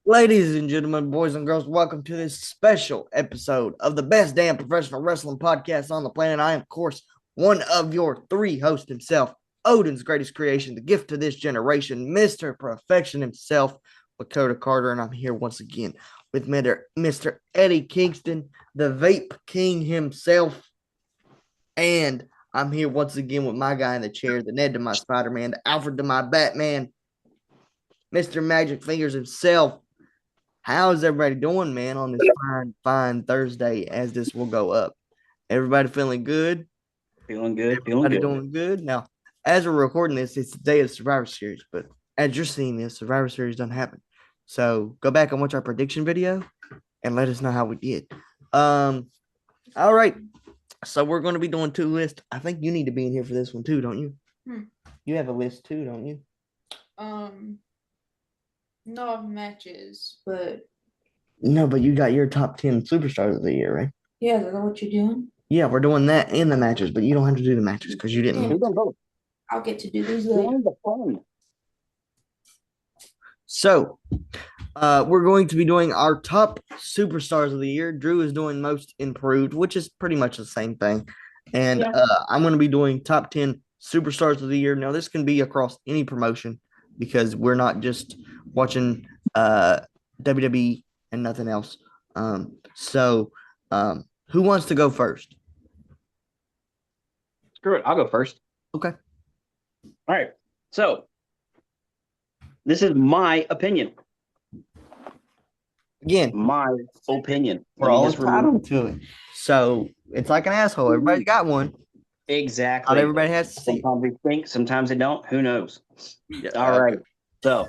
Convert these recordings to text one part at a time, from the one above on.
Ladies and gentlemen, boys and girls, welcome to this special episode of the best damn professional wrestling podcast on the planet. I am, of course, one of your three hosts himself, Odin's greatest creation, the gift to this generation, Mr. Perfection himself, Lakota Carter, and I'm here once again with Mr. Eddie Kingston, the Vape King himself, and I'm here once again with my guy in the chair, the Ned to my Spider-Man, the Alfred to my Batman, Mr. Magic Fingers himself. How's everybody doing, man, on this fine Thursday as this will go up? Everybody feeling good? Feeling good, feeling Everybody good. doing good? Now, as we're recording this, it's the day of Survivor Series, but as you're seeing this, Survivor Series doesn't happen. So go back and watch our prediction video and let us know how we did. All right. So we're going to be doing two lists. I think you need to be in here for this one too, don't you? You have a list too, don't you? No matches, but No, but you got your top 10 superstars of the year, right? yeah, is that what you're doing? Yeah, we're doing that in the matches, but you don't have to do the matches because you didn't. Yeah. We don't vote. I'll get to do these later. Join the fun. So, we're going to be doing our top superstars of the year. Drew is doing most improved, which is pretty much the same thing. And Yeah. I'm going to be doing top 10 superstars of the year. Now, this can be across any promotion because we're not just watching WWE and nothing else. Who wants to go first? Screw it. I'll go first. Okay. All right. So, this is my opinion. Again, My opinion. we're all entitled to it. So, it's like an asshole. Everybody's got one. Exactly. Not everybody has to see. Sometimes they think, sometimes they don't. Who knows? Yeah, All right. So,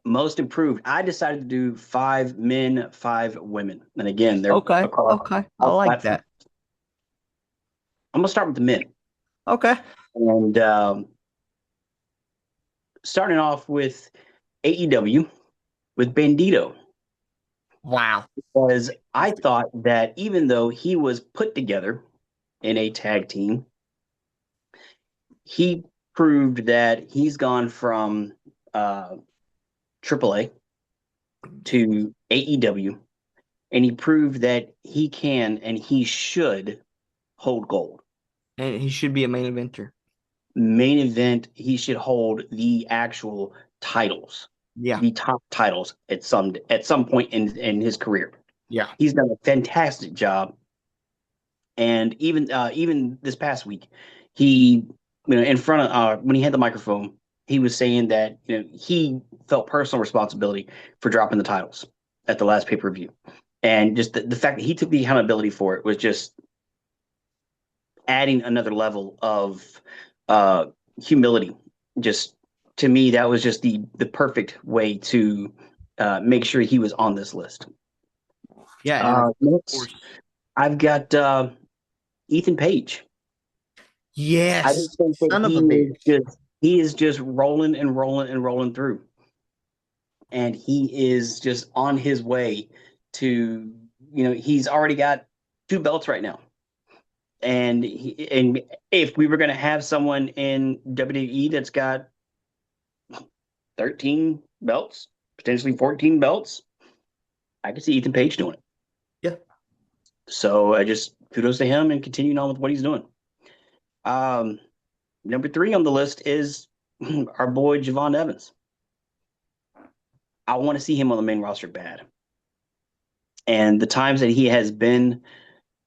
most improved. I decided to do 5 men, 5 women. And again, they're Okay. across Okay. I all like platforms. that. I'm going to start with the men. Okay. And starting off with AEW with Bandito. Wow. Because I thought that even though he was put together in a tag team, he proved that he's gone from AAA to AEW, and he proved that he can and he should hold gold. And he should be a main eventer. Main event, he should hold the actual titles. Yeah. The top titles at some point in his career. Yeah. He's done a fantastic job. And even this past week, he, in front of when he had the microphone, he was saying that he felt personal responsibility for dropping the titles at the last pay-per-view, and just the fact that he took the accountability for it was just adding another level of humility. Just to me, that was just the perfect way to make sure he was on this list. Yeah. Next, I've got Ethan Page. Yes. I just think that he is just rolling and rolling and rolling through. And he is just on his way to, he's already got 2 belts right now. And if we were going to have someone in WWE that's got 13 belts, potentially 14 belts, I could see Ethan Page doing it. Yeah. So I just kudos to him and continuing on with what he's doing. Number 3 on the list is our boy Javon Evans. I want to see him on the main roster bad. And the times that he has been,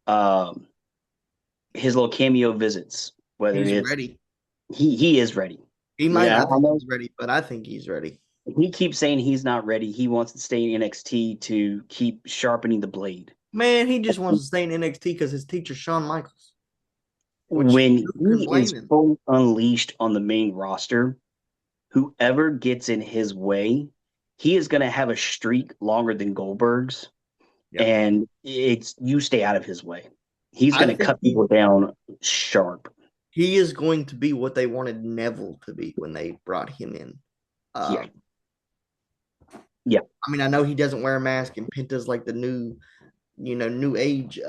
his little cameo visits, whether he's it's ready. He is ready. He might not think he's ready, but I think he's ready. He keeps saying he's not ready. He wants to stay in NXT to keep sharpening the blade. Man, he just wants to stay in NXT because his teacher, Shawn Michaels. When he is fully unleashed on the main roster, whoever gets in his way, he is going to have a streak longer than Goldberg's. Yeah. And you stay out of his way. He's going to cut people down sharp. He is going to be what they wanted Neville to be when they brought him in. Yeah. I mean, I know he doesn't wear a mask, and Penta's like the new age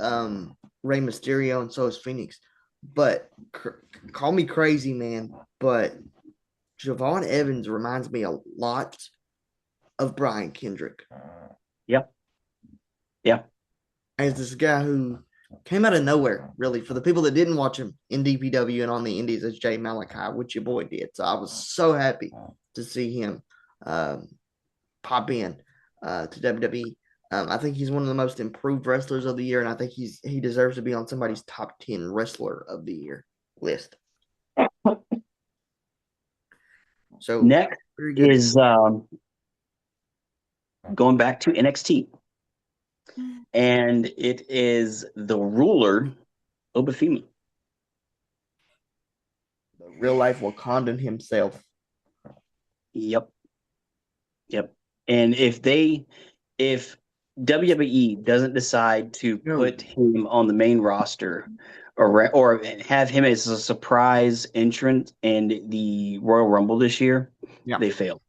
Rey Mysterio, and so is Phoenix. But call me crazy, man, but Javon Evans reminds me a lot of Brian Kendrick. Yep. Yeah. As this guy who came out of nowhere, really, for the people that didn't watch him in DPW and on the Indies as Jay Malachi, which your boy did. So I was so happy to see him pop in to WWE. I think he's one of the most improved wrestlers of the year, and I think he deserves to be on somebody's top 10 wrestler of the year list. So Next very good. is going back to NXT, and it is the ruler, Obafemi. The real life Wakandan himself. Yep. And if WWE doesn't decide to put him on the main roster or have him as a surprise entrant in the Royal Rumble this year, they fail.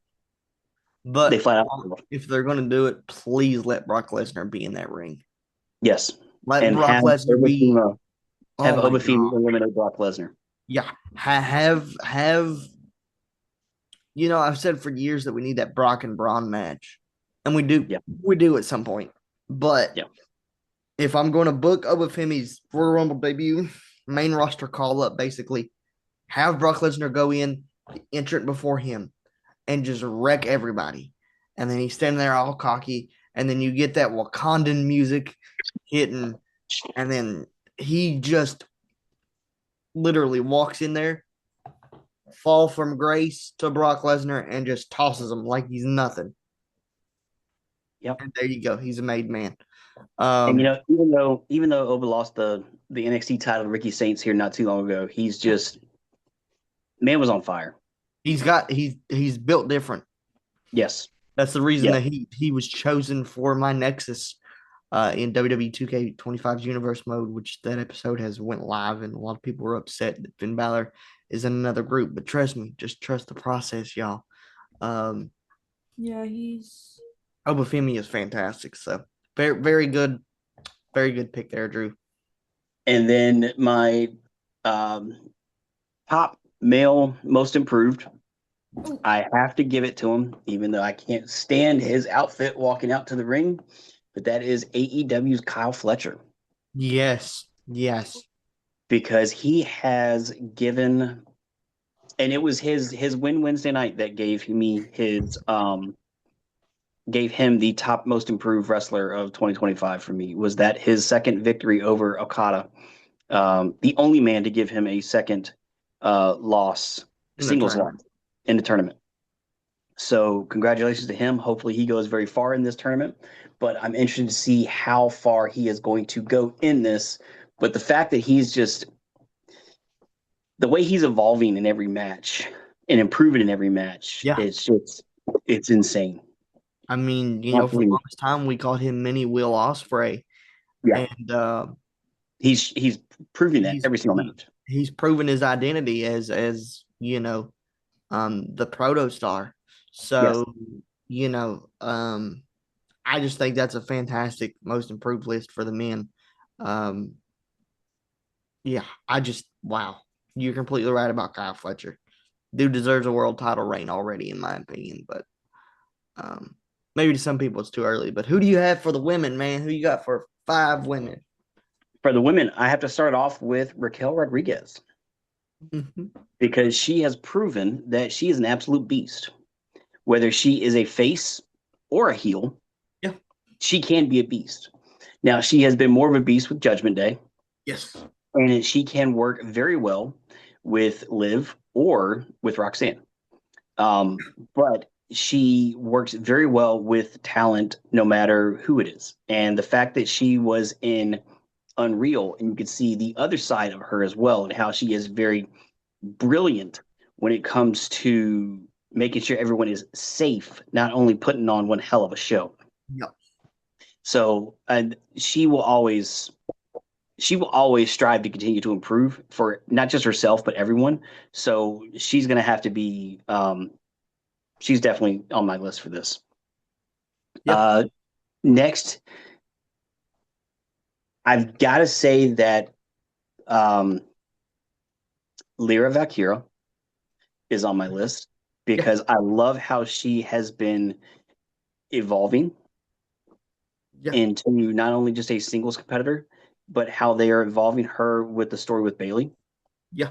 But they flat out fail. If they're going to do it, please let Brock Lesnar be in that ring. Yes. Let Brock Lesnar be. Have Obafemi eliminate Brock Lesnar. Yeah. Have I've said for years that we need that Brock and Braun match. And we do. Yeah. We do at some point. But if I'm going to book Obafemi's Royal Rumble debut, main roster call up, basically, have Brock Lesnar go in, entrant before him, and just wreck everybody. And then he's standing there all cocky. And then you get that Wakandan music hitting. And then he just literally walks in there, fall from grace to Brock Lesnar, and just tosses him like he's nothing. Yep. And there you go. He's a made man. And even though Oba lost the NXT title to Ricky Saints here not too long ago, he's just man was on fire. He's built different. Yes. That's the reason that he was chosen for my Nexus in WWE 2K25's Universe mode, which that episode has went live, and a lot of people were upset that Finn Balor is in another group. But trust me, just trust the process, y'all. Obafemi is fantastic. So very, very good pick there, Drew. And then my top male most improved, I have to give it to him, even though I can't stand his outfit walking out to the ring. But that is AEW's Kyle Fletcher. Yes. Because he has given, and it was his win Wednesday night that gave me gave him the top most improved wrestler of 2025 for me. Was that his second victory over Okada? The only man to give him a second singles loss in the tournament. So congratulations to him. Hopefully he goes very far in this tournament, but I'm interested to see how far he is going to go in this. But the fact that he's just the way he's evolving in every match and improving in every match, it's insane. I mean, for the longest time we called him Mini Will Ospreay. Yeah. And he's proving that every single match. He's proven his identity as the proto star. So, I just think that's a fantastic most improved list for the men. Wow. You're completely right about Kyle Fletcher. Dude deserves a world title reign already, in my opinion, but maybe to some people it's too early. But who do you have for the women, man? Who you got for 5 women? For the women, I have to start off with Raquel Rodriguez. Because she has proven that she is an absolute beast. Whether she is a face or a heel, she can be a beast. Now, she has been more of a beast with Judgment Day. Yes. And she can work very well with Liv or with Roxanne. But she works very well with talent no matter who it is. And the fact that she was in Unreal, and you could see the other side of her as well, and how she is very brilliant when it comes to making sure everyone is safe, not only putting on one hell of a show. Yep. So, and she will always strive to continue to improve for not just herself but everyone. So she's going to have to be she's definitely on my list for this. Yep. Next, I've got to say that Lyra Valkyria is on my list because I love how she has been evolving Yeah. into not only just a singles competitor, but how they are evolving her with the story with Bailey Yeah.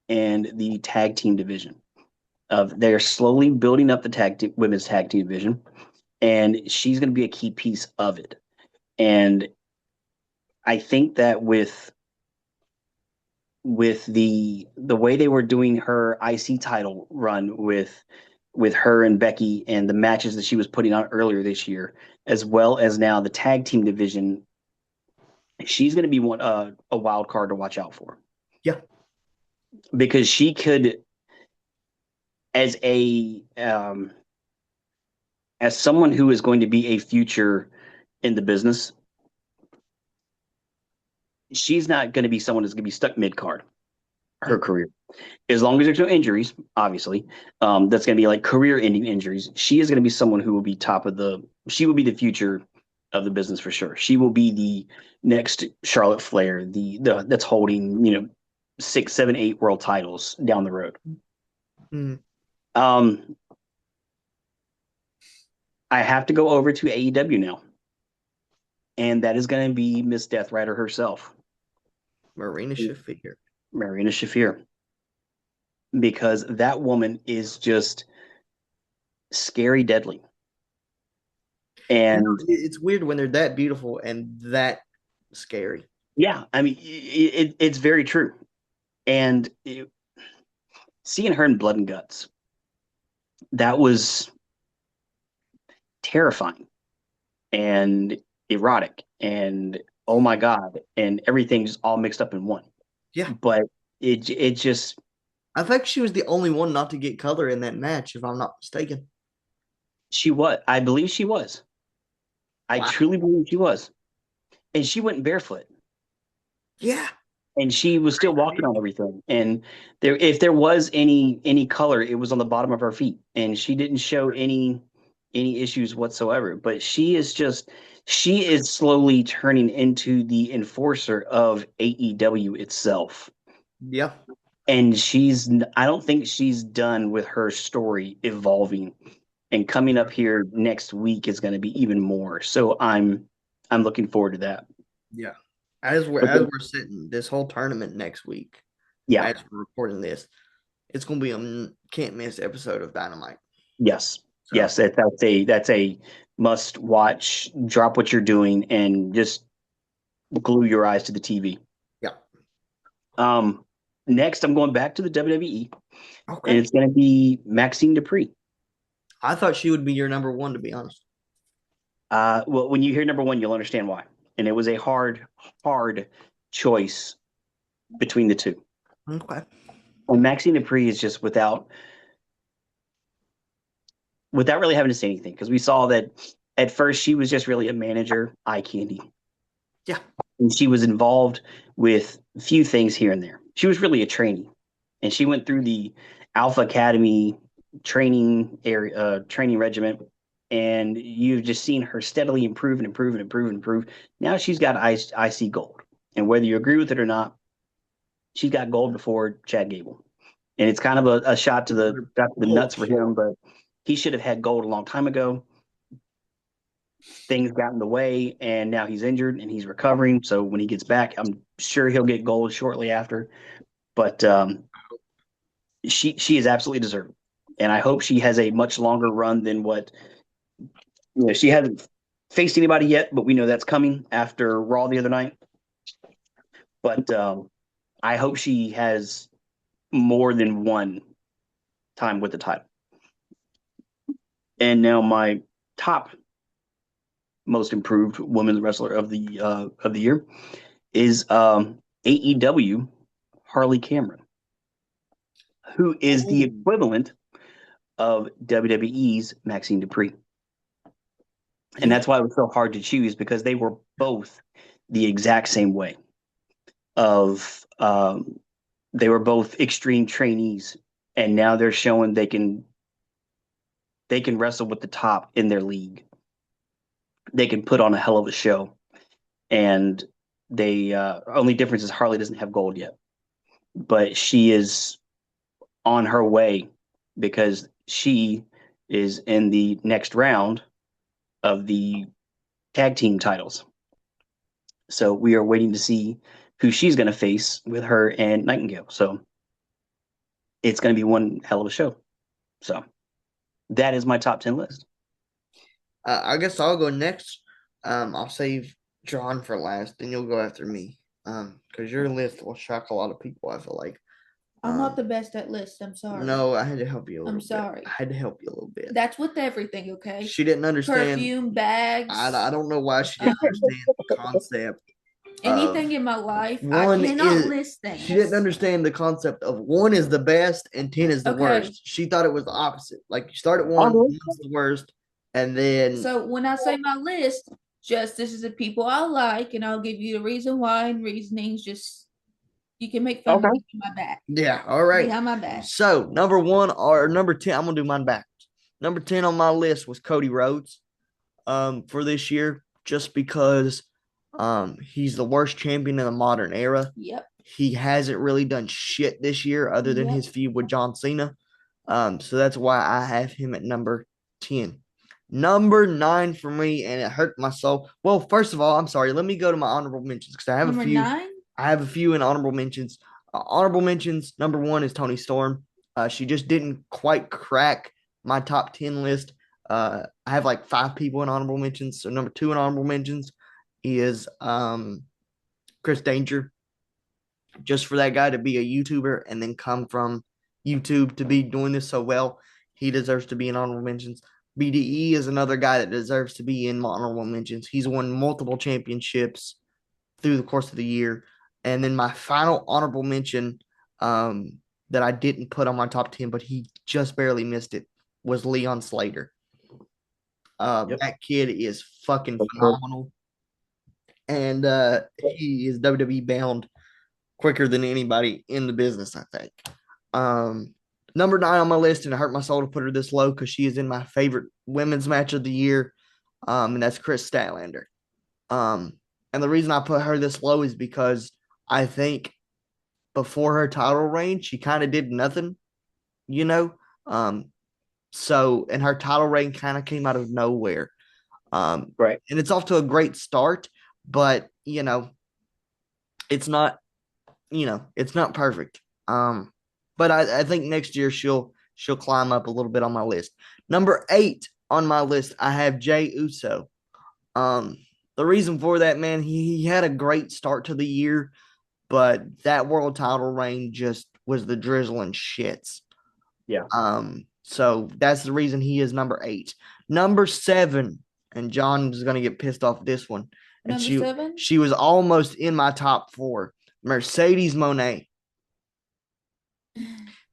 and the tag team division. They are slowly building up the women's tag team division, and she's going to be a key piece of it. And I think that with the way they were doing her IC title run with her and Becky and the matches that she was putting on earlier this year, as well as now the tag team division, she's going to be a wild card to watch out for. Yeah. Because she could, as as someone who is going to be a future in the business, she's not going to be someone that's going to be stuck mid card her career. As long as there's no injuries, obviously, that's going to be like career-ending injuries. She is going to be someone who will be she will be the future of the business for sure. She will be the next Charlotte Flair, the that's holding 6, 7, 8 world titles down the road. Mm. I have to go over to AEW now, and that is going to be Miss Death Rider herself, Marina Shafir. Marina Shafir, because that woman is just scary deadly. And it's weird when they're that beautiful and that scary. Yeah, I mean, it's very true. And seeing her in Blood and Guts, that was terrifying and erotic and oh my God, and everything just all mixed up in one. Yeah. But it just, I think she was the only one not to get color in that match, if I'm not mistaken. I believe she was. I Wow. truly believe she was. And she went barefoot. Yeah. And she was still walking on everything. And if there was any color, it was on the bottom of her feet. And she didn't show any issues whatsoever. But she is slowly turning into the enforcer of AEW itself. Yeah. And I don't think she's done with her story evolving. And coming up here next week is going to be even more. So I'm looking forward to that. Yeah. As we're sitting this whole tournament next week, Yeah. as we're recording this, it's going to be a can't miss episode of Dynamite. Yes. So. Yes, that's a must watch. Drop what you're doing and just glue your eyes to the TV. Yeah. Next, I'm going back to the WWE, okay. And it's going to be Maxine Dupree. I thought she would be your number one, to be honest. Well, when you hear number one, you'll understand why. And it was a hard choice between the two. Okay. And Maxine Dupree is just without really having to say anything, because we saw that at first she was just really a manager, eye candy. Yeah. And she was involved with a few things here and there. She was really a trainee, and she went through the Alpha Academy training regiment, and you've just seen her steadily improve and improve and improve and improve. Now she's got IC gold, and whether you agree with it or not, she's got gold before Chad Gable, and it's kind of a shot to the nuts for him, but he should have had gold a long time ago. Things got in the way, and now he's injured and he's recovering. So when he gets back, I'm sure he'll get gold shortly after. But she is absolutely deserving, and I hope she has a much longer run than what she hasn't faced anybody yet. But we know that's coming after Raw the other night. But I hope she has more than one time with the title. And now my top most improved women's wrestler of the year is AEW Harley Cameron, who is the equivalent of WWE's Maxine Dupree. And that's why it was so hard to choose, because they were both the exact same way. They were both extreme trainees, and now they're showing they can wrestle with the top in their league. They can put on a hell of a show, and they only difference is Harley doesn't have gold yet, but she is on her way, because she is in the next round of the tag team titles. So we are waiting to see who she's going to face with her and Nightingale. So it's going to be one hell of a show. So that is my top 10 list. I guess I'll go next. I'll save John for last, and you'll go after me. Because your list will shock a lot of people, I feel like. I'm not the best at lists. I'm sorry. No, I had to help you a little I'm bit. sorry. I had to help you a little bit. That's with everything, okay? She didn't understand. Perfume, bags. I don't know why she didn't understand the concept. Anything in my life, I one cannot is- list things. She didn't understand the concept of 1 is the best and 10 is the Okay. worst. She thought it was the opposite. Like you start at 1, 1's the worst, and then So when I say my list, just this is the people I like, and I'll give you the reason why and reasonings. Just you can make fun of me behind my back. yeah, all right. Behind my back. So number 1 or number 10, I'm gonna do mine back. Number 10 on my list was Cody Rhodes, for this year, just because, he's the worst champion in the modern era. Yep. He hasn't really done shit this year other than Yep. his feud with John Cena. So that's why I have him at number 10. Number 9 for me, and it hurt my soul. Well, first of all, I'm sorry. Let me go to my honorable mentions because I have Number a few. 9. I have a few in honorable mentions. Honorable mentions. Number 1 is Toni Storm. She just didn't quite crack my top 10 list. I have like 5 people in honorable mentions. So number 2 in honorable mentions is Chris Danger. Just for that guy to be a YouTuber and then come from YouTube to be doing this so well, he deserves to be in honorable mentions. BDE is another guy that deserves to be in honorable mentions. He's won multiple championships through the course of the year. And then my final honorable mention, that I didn't put on my top 10, but he just barely missed it, was Leon Slater. That kid is fucking phenomenal. And he is WWE bound quicker than anybody in the business, I think. Number 9 on my list, and it hurt my soul to put her this low because she is in my favorite women's match of the year, and that's Chris Statlander. And the reason I put her this low is because I think before her title reign, she kind of did nothing, you know? So, and her title reign kind of came out of nowhere. Right. And it's off to a great start, but, it's not, it's not perfect. But I think next year she'll climb up a little bit on my list. Number 8 on my list, I have Jey Uso. The reason for that, man, he had a great start to the year, but that world title reign just was the drizzling shits. Yeah. So that's the reason he is number 8. Number 7, and John is going to get pissed off at this one. And Number 7? She was almost in my top 4. Mercedes Moné.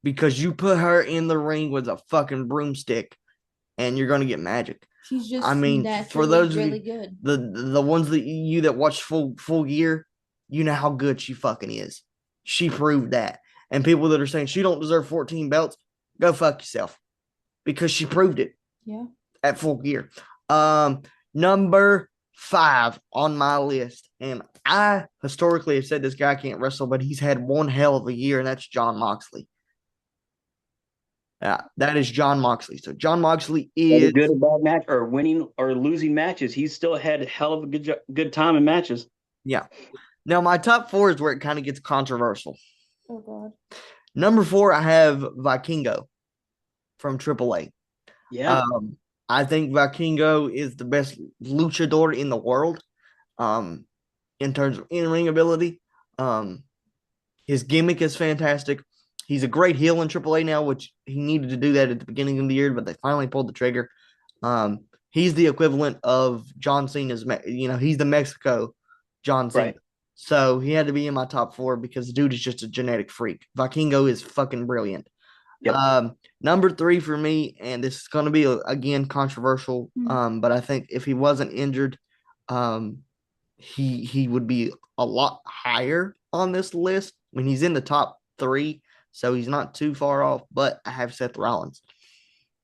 Because you put her in the ring with a fucking broomstick and you're going to get magic. She's just for those really of you, good. The ones that watch full gear, you know how good she fucking is. She proved that. And people that are saying she don't deserve 14 belts, go fuck yourself. Because she proved it. Yeah. At full gear. Number 5 on my list, and I historically have said this guy can't wrestle, but he's had one hell of a year, and that's Jon Moxley. Yeah, that is Jon Moxley. So Jon Moxley is good or bad match, or winning or losing matches. He's still had a hell of a good time in matches. Yeah. Now my top 4 is where it kind of gets controversial. Oh God. Number 4, I have Vikingo from AAA. Yeah. I think Vikingo is the best luchador in the world, in terms of in-ring ability. His gimmick is fantastic. He's a great heel in AAA now, which he needed to do that at the beginning of the year, but they finally pulled the trigger. He's the equivalent of John Cena's, he's the Mexico John Cena. Right. So he had to be in my top 4 because the dude is just a genetic freak. Vikingo is fucking brilliant. Yep. Number 3 for me, and this is going to be, again, controversial, but I think if he wasn't injured, he would be a lot higher on this list. I mean, he's in the top 3, so he's not too far off, but I have Seth Rollins.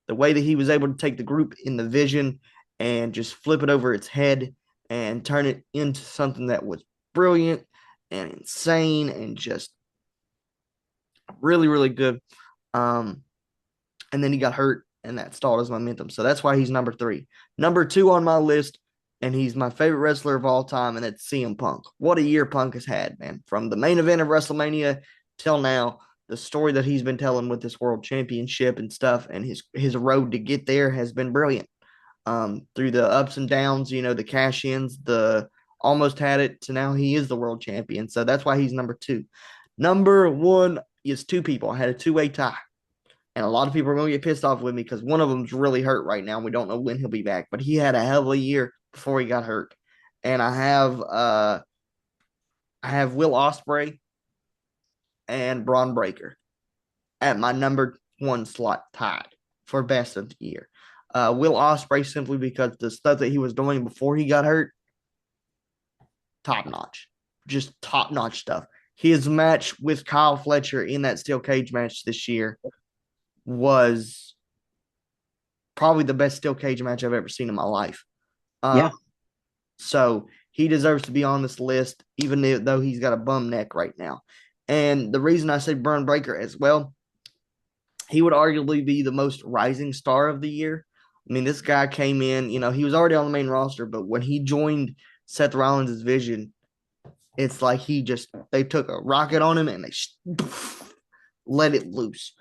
The way that he was able to take the group in the Vision and just flip it over its head and turn it into something that was brilliant and insane and just really, really good. And then he got hurt and that stalled his momentum. So that's why he's number 3. Number 2 on my list, and he's my favorite wrestler of all time, and that's CM Punk. What a year Punk has had, man. From the main event of WrestleMania till now, the story that he's been telling with this world championship and stuff, and his road to get there has been brilliant. Through the ups and downs, the cash ins, the almost had it to now he is the world champion. So that's why he's number 2. Number 1 is 2 people. I had a 2-way tie. And a lot of people are going to get pissed off with me because one of them's really hurt right now. And we don't know when he'll be back. But he had a hell of a year before he got hurt. And I have Will Ospreay and Braun Breaker at my number 1 slot tied for best of the year. Will Ospreay simply because the stuff that he was doing before he got hurt, top notch, just top notch stuff. His match with Kyle Fletcher in that steel cage match this year was probably the best steel cage match I've ever seen in my life. Yeah. So he deserves to be on this list, even though he's got a bum neck right now. And the reason I say Braun Breaker as well, he would arguably be the most rising star of the year. I mean, this guy came in, he was already on the main roster, but when he joined Seth Rollins' vision, it's like they took a rocket on him and they let it loose.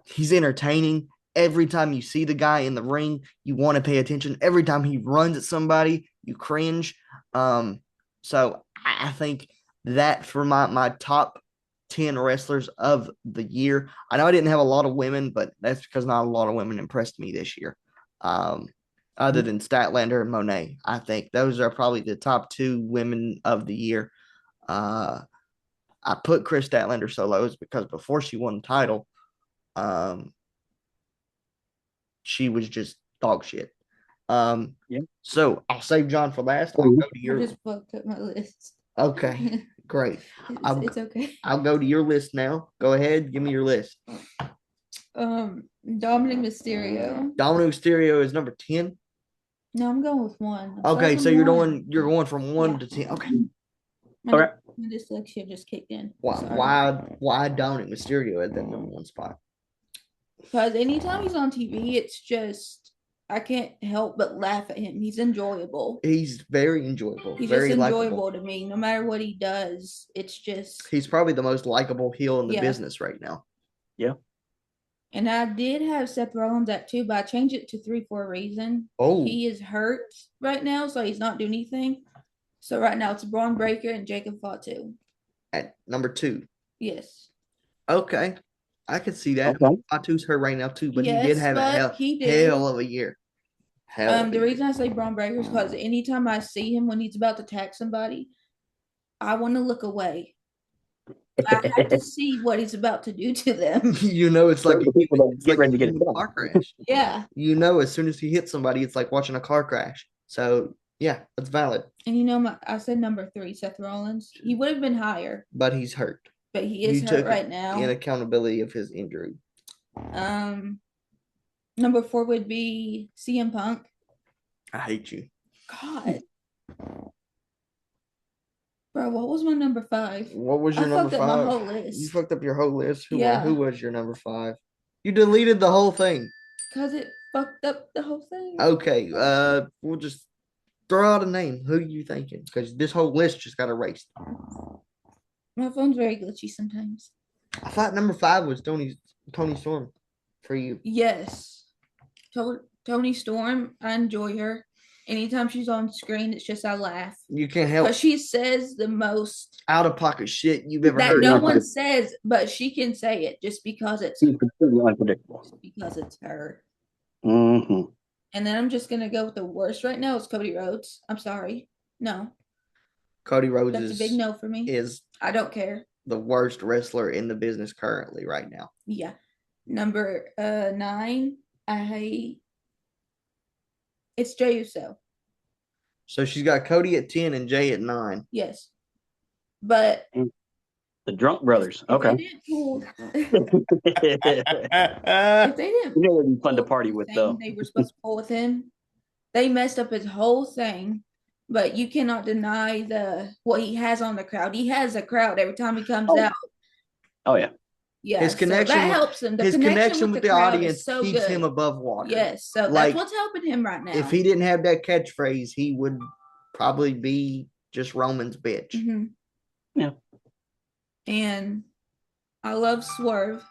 He's entertaining. Every time you see the guy in the ring, you want to pay attention. Every time he runs at somebody, you cringe. So I think that for my top 10 wrestlers of the year. I know I didn't have a lot of women, but that's because not a lot of women impressed me this year. Other than Statlander and Monet, I think those are probably the top 2 women of the year. I put Chris Statlander solos because before she won the title, she was just dog shit. So I'll save John for last. I'll go to your. I just fucked up my list. Okay, great. It's okay. I'll go to your list now. Go ahead, give me your list. Dominic Mysterio. Dominic Mysterio is number 10. No, I'm going with 1. Okay, so you're going from 1 to 10. Okay. My dyslexia just kicked in. Why Dominic Mysterio at that number 1 spot? Because anytime he's on TV, it's just I can't help but laugh at him. He's enjoyable. He's very enjoyable. He's very just enjoyable likable to me. No matter what he does, it's just he's probably the most likable heel in the business right now. Yeah. And I did have Seth Rollins at 2, but I changed it to 3 for a reason. Oh. He is hurt right now, so he's not doing anything. So right now it's Braun Breaker and Jacob Fatu. At number 2. Yes. Okay. I could see that. Okay. Fatu's hurt right now too, but he did have a hell of a year. The reason I say Braun Breaker is because anytime I see him when he's about to attack somebody, I want to look away. I have to see what he's about to do to them. It's like people get ready to get a car crash. Yeah. As soon as he hits somebody, it's like watching a car crash. So yeah, that's valid. And I said number 3, Seth Rollins. He would have been higher, but he's hurt. But he is hurt right now. In accountability of his injury. Number 4 would be CM Punk. I hate you. God. Bro, what was my number 5? What was your number 5? I fucked up my whole list. You fucked up your whole list? Who was your number 5? You deleted the whole thing. Because it fucked up the whole thing. Okay, we'll just throw out a name. Who are you thinking? Because this whole list just got erased. My phone's very glitchy sometimes. I thought number 5 was Tony Storm for you. Yes. Tony Storm, I enjoy her. Anytime she's on screen, it's just I laugh. You can't help. Because she says the most out-of-pocket shit you've ever heard. That no one says, but she can say it just because it's completely unpredictable. Just because it's her. Mm-hmm. And then I'm just going to go with the worst right now. It's Cody Rhodes. I'm sorry. No. Cody Rhodes That's a big no for me. I don't care. The worst wrestler in the business currently right now. Yeah. Number 9, it's Jey Uso. So she's got Cody at 10 and Jay at 9. Yes. But the Drunk Brothers. Okay. If they didn't it would be fun to party with though. They were supposed to pull with him. They messed up his whole thing. But you cannot deny what he has on the crowd. He has a crowd every time he comes out. Oh yeah. Yeah, His connection so that with- helps him. The his connection with the crowd audience is so keeps good. him above water. Yes, so Like, that's what's helping him right now. if he didn't have that catchphrase, he would probably be just Roman's bitch. Mhm. Yeah. And I love Swerve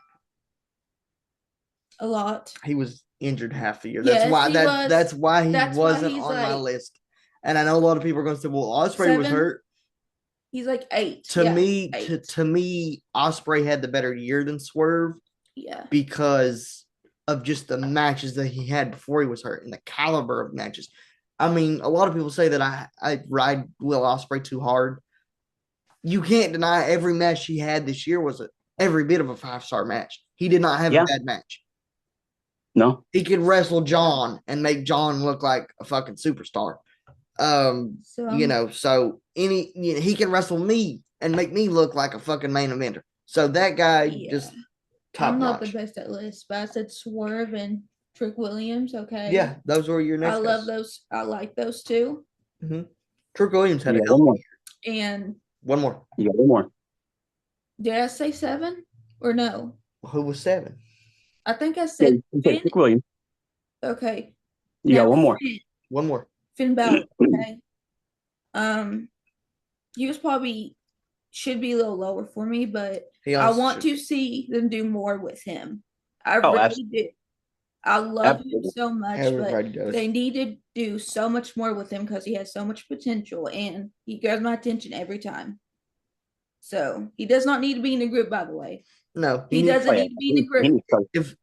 a lot. He was injured half the year. Yes, That's why he was. that's why he That's why wasn't he's on my like list. And I know a lot of people are going to say, "Well, Osprey was 7? hurt." He's like 8. To Yeah, me, 8. to me, Osprey had the better year than Swerve Yeah. because of just the matches that he had before he was hurt and the caliber of matches. I mean, a lot of people say that I ride Will Osprey too hard. You can't deny every match he had this year was every bit of a 5-star match. He did not have Yeah. a bad match. No. He could wrestle John and make John look like a fucking superstar. So he can wrestle me and make me look like a fucking main eventer. So that guy just top I'm not notch. the best at lists, but I said Swerve and Trick Williams. Okay. Yeah, those were your next. I love those. I like those two. Mm-hmm. Trick Williams had You a got one more. And one more. You got one more. did I say 7 or no? Who was 7? I think I said Finn. Trick Williams. Okay. You got one more. One more. Finn Balor. Okay. He was probably should be a little lower for me, but I want to see them do more with him. I really do. I love him so much, but they need to do so much more with him because he has so much potential and he grabs my attention every time. So he does not need to be in a group, by the way. No, he doesn't need to be in a group.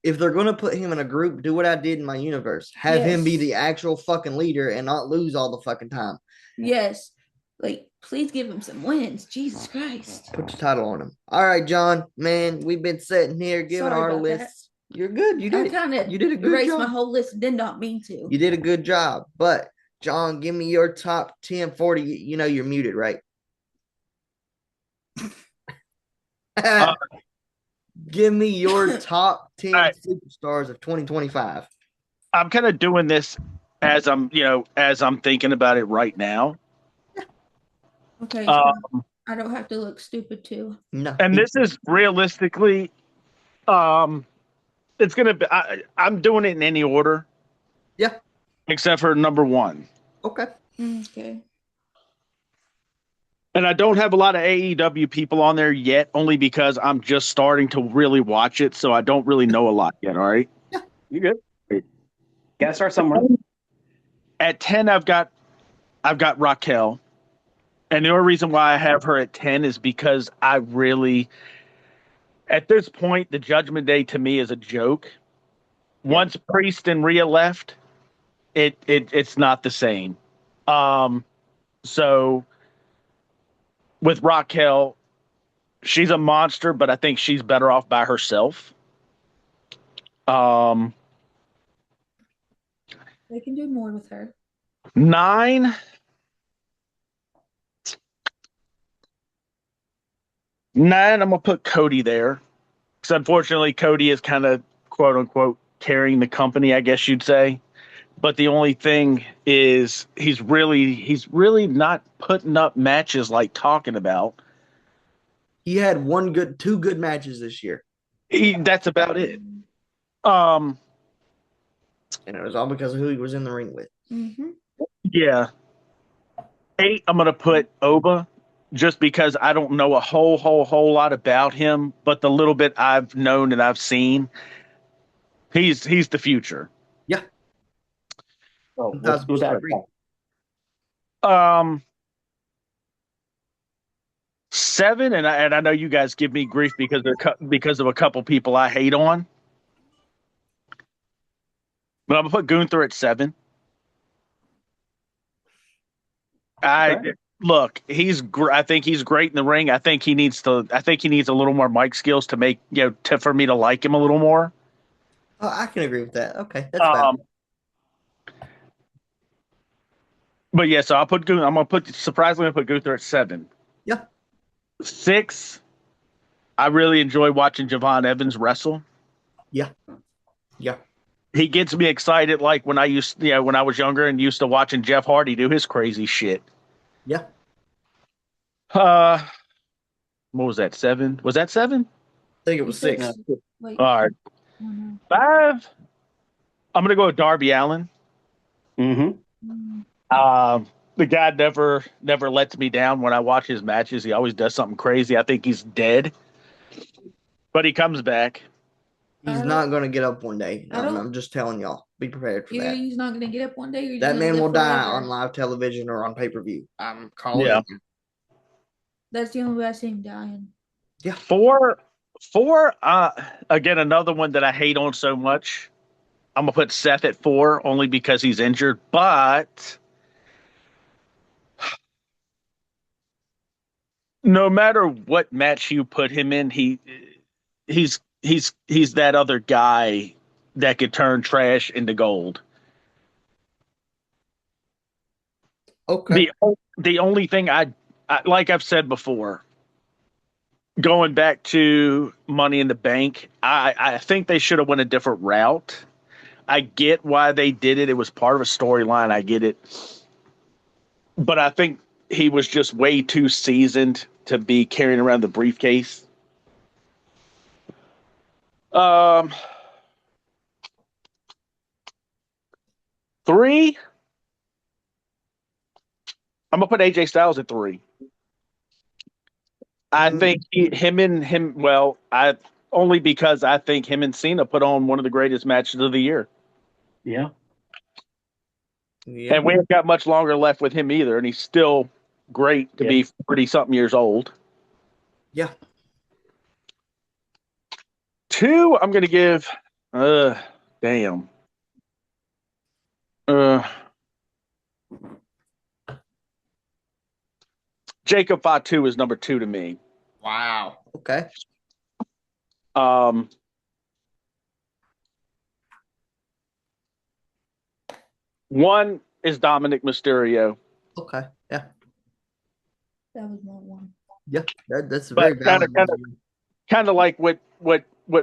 If they're gonna put him in a group, do what I did in my universe. Have him be the actual fucking leader and not lose all the fucking time. Yes. Like, please give him some wins. Jesus Christ. Put the title on him. All right, John, man, we've been sitting here giving our lists. You're good. You did a good erased job. My whole list. Did not mean to. You did a good job. But John, give me your top 10, 40. You know you're muted, right? Give me your top 10 superstars of 2025. I'm kind of doing this as I'm thinking about it right now. Okay. So I don't have to look stupid too. No. And this is realistically, it's gonna be. I'm doing it in any order. Yeah. Except for number 1. Okay. Okay. And I don't have a lot of AEW people on there yet, only because I'm just starting to really watch it, so I don't really know a lot yet. All right. Yeah. You good? Gotta start somewhere. At 10, I've got Raquel. And the only reason why I have her at 10 is because I really, at this point, the Judgment Day to me is a joke. Once Priest and Rhea left, it's not the same. So with Raquel, she's a monster, but I think she's better off by herself. They can do more with her. 9. 9, I'm gonna put Cody there, because unfortunately Cody is kind of quote unquote carrying the company, I guess you'd say. But the only thing is he's really not putting up matches like talking about. He had 2 good matches this year. That's about it. And it was all because of who he was in the ring with. Mm-hmm. Yeah. 8, I'm gonna put Oba. Just because I don't know a whole lot about him, but the little bit I've known and I've seen, he's the future. Yeah. Oh, who's that? 7, and I know you guys give me grief because of a couple people I hate on, but I'm gonna put Gunther at 7. Look, I think he's great in the ring. I think he needs a little more mic skills to make for me to like him a little more. Oh, I can agree with that. Okay, that's bad. But yeah, so I'm gonna put Gunther at 7. Yeah. 6, I really enjoy watching Javon Evans wrestle. Yeah. Yeah. He gets me excited, like when I was younger and used to watching Jeff Hardy do his crazy shit. Yeah. What was that, 7? Was that 7? think it was 6. All right. 5. I'm gonna go with Darby Allin. The guy never lets me down when I watch his matches. He always does something crazy. I think he's dead, but he comes back. He's not going to get up one day. I'm just telling y'all. Be prepared for that. He's not going to get up one day. That man will die on live television or on pay-per-view. I'm calling it. That's the only way I see him dying. Yeah. 4. Again, another one that I hate on so much. I'm going to put Seth at 4 only because he's injured, but no matter what match you put him in, he's that other guy that could turn trash into gold. Okay. The only thing I like I've said before, going back to Money in the Bank, I think they should have went a different route. I get why they did it. It was part of a storyline. I get it. But I think he was just way too seasoned to be carrying around the briefcase. 3, I'm going to put AJ Styles at 3. I think only because I think him and Cena put on one of the greatest matches of the year. Yeah. And we haven't got much longer left with him either, and he's still great to be 40-something years old. Yeah. 2, I'm going to give Jacob Fatu is number 2 to me. Wow. Okay. 1 is Dominic Mysterio. Okay. Yeah. That was my 1. Yeah, that's very valid. Kind of like what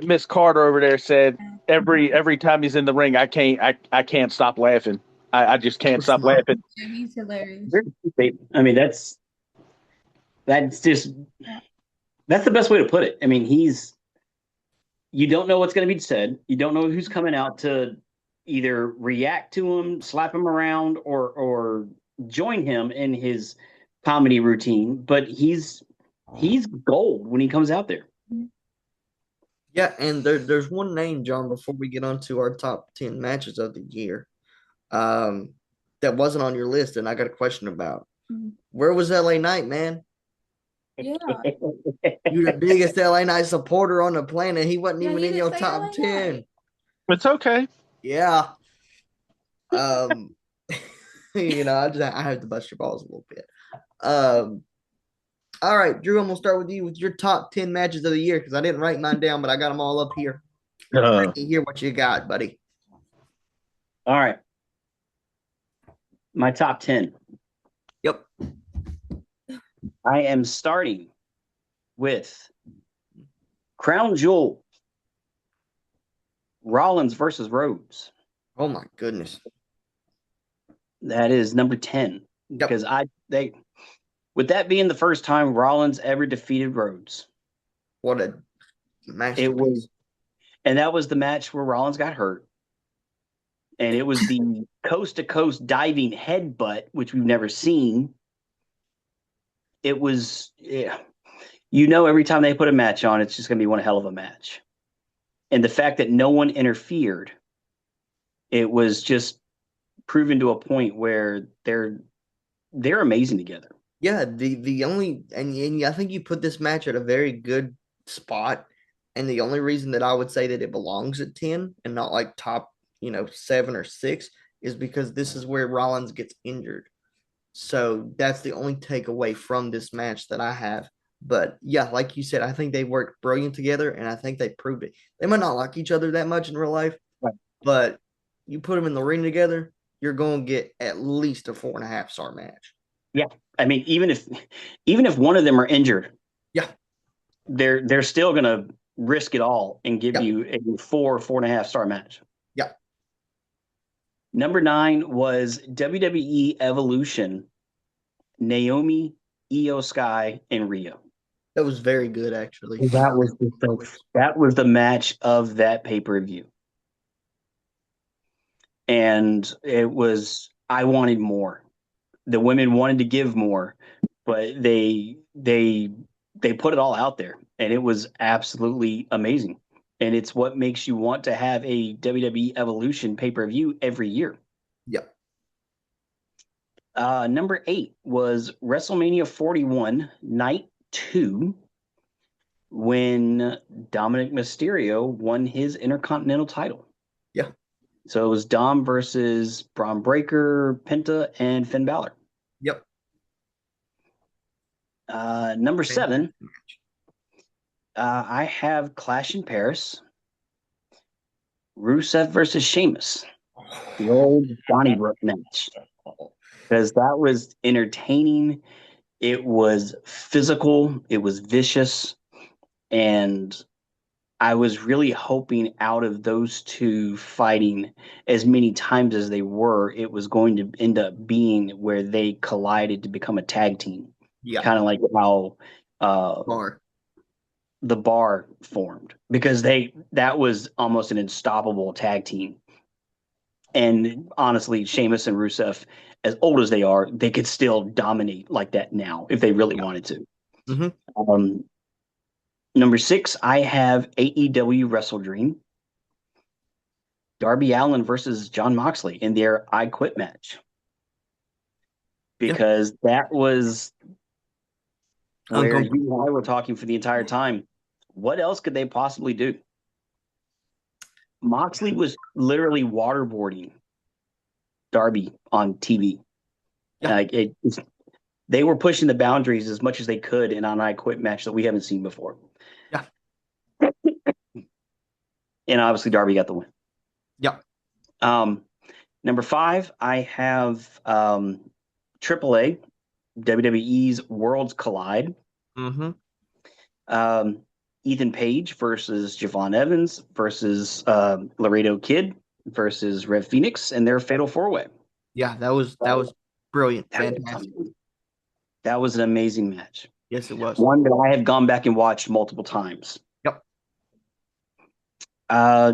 Miss Carter over there said. Every time he's in the ring, I can't stop laughing. I just can't stop laughing. He's hilarious. I mean, that's the best way to put it. I mean, you don't know what's going to be said. You don't know who's coming out to either react to him, slap him around, or join him in his comedy routine. But he's gold when he comes out there. Yeah, and there's one name, John, before we get on to our top 10 matches of the year, that wasn't on your list, and I got a question about. Where was LA Knight, man? Yeah. You're the biggest LA Knight supporter on the planet. He wasn't even in your top 10. It's okay. Yeah. I have to bust your balls a little bit. All right, Drew, I'm going to start with you with your top 10 matches of the year because I didn't write mine down, but I got them all up here. I can hear what you got, buddy. All right. My top 10. Yep. I am starting with Crown Jewel, Rollins versus Rhodes. Oh, my goodness. That is number 10. Yep. Because with that being the first time Rollins ever defeated Rhodes. What a masterpiece. It was, and that was the match where Rollins got hurt. And it was the coast-to-coast diving headbutt, which we've never seen. It was, every time they put a match on, it's just going to be one hell of a match. And the fact that no one interfered, it was just proven to a point where they're amazing together. Yeah, the only and I think you put this match at a very good spot, and the only reason that I would say that it belongs at 10 and not like top 7 or 6 is because this is where Rollins gets injured. So that's the only takeaway from this match that I have. But yeah, like you said, I think they worked brilliant together, and I think they proved it. They might not like each other that much in real life, right, but you put them in the ring together, you're going to get at least a 4.5-star match. Yeah, I mean, even if one of them are injured, yeah, they're still going to risk it all and give you a 4.5-star match. Yeah. Number 9 was WWE Evolution, Naomi, Io Sky, and Rio. That was very good, actually. That was the match of that pay-per-view. And I wanted more. The women wanted to give more, but they put it all out there, and it was absolutely amazing. And it's what makes you want to have a WWE Evolution pay-per-view every year. Yep. Number 8 was WrestleMania 41, Night 2, when Dominic Mysterio won his Intercontinental title. Yeah. So it was Dom versus Braun Breaker, Penta, and Finn Balor. Yep. Number 7, I have Clash in Paris, Rusev versus Sheamus, the old Donnybrook match, because that was entertaining. It was physical. It was vicious. And I was really hoping out of those two fighting as many times as they were, it was going to end up being where they collided to become a tag team. Yeah. Kind of like how the Bar formed, because that was almost an unstoppable tag team. And honestly, Sheamus and Rusev, as old as they are, they could still dominate like that now if they really wanted to. Mm-hmm. Number 6, I have AEW Wrestle Dream, Darby Allin versus Jon Moxley in their I Quit match, because that was where you and I were talking for the entire time. What else could they possibly do? Moxley was literally waterboarding Darby on TV. Yeah. Like they were pushing the boundaries as much as they could in an I Quit match that we haven't seen before. Yeah. And obviously Darby got the win. Yeah. Number 5, I have AAA, WWE's Worlds Collide. Mm-hmm. Ethan Page versus Javon Evans versus Laredo Kid versus Rev Phoenix and their Fatal 4-Way. Yeah, that was brilliant. Fantastic. That was an amazing match. Yes, it was. One that I have gone back and watched multiple times. Yep.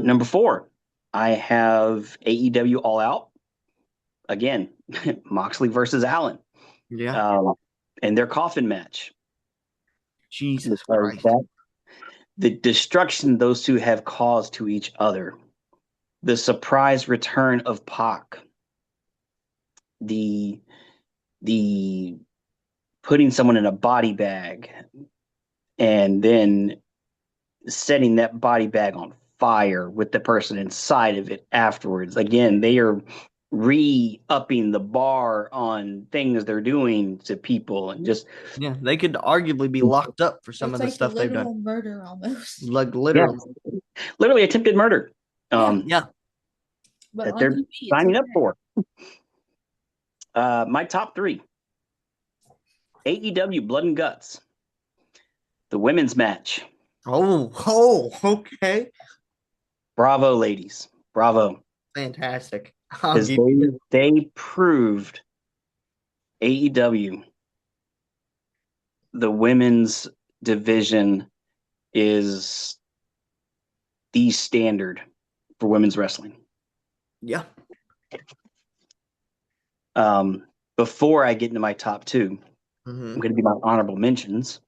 Number 4, I have AEW All Out. Again, Moxley versus Allen. Yeah. And their coffin match. Jesus Christ. The destruction those two have caused to each other. The surprise return of Pac. The putting someone in a body bag and then setting that body bag on fire with the person inside of it afterwards. Again, they are re-upping the bar on things they're doing to people, and just they could arguably be locked up for some of the stuff they've done. Murder almost. Like literally. Yeah. Literally attempted murder. Yeah. That they're signing up for. My top 3. AEW Blood and Guts. The women's match. Oh, okay. Bravo, ladies. Bravo. Fantastic. They proved AEW, the women's division, is the standard for women's wrestling. Yeah. Before I get into my top 2, mm-hmm. I'm going to do my honorable mentions,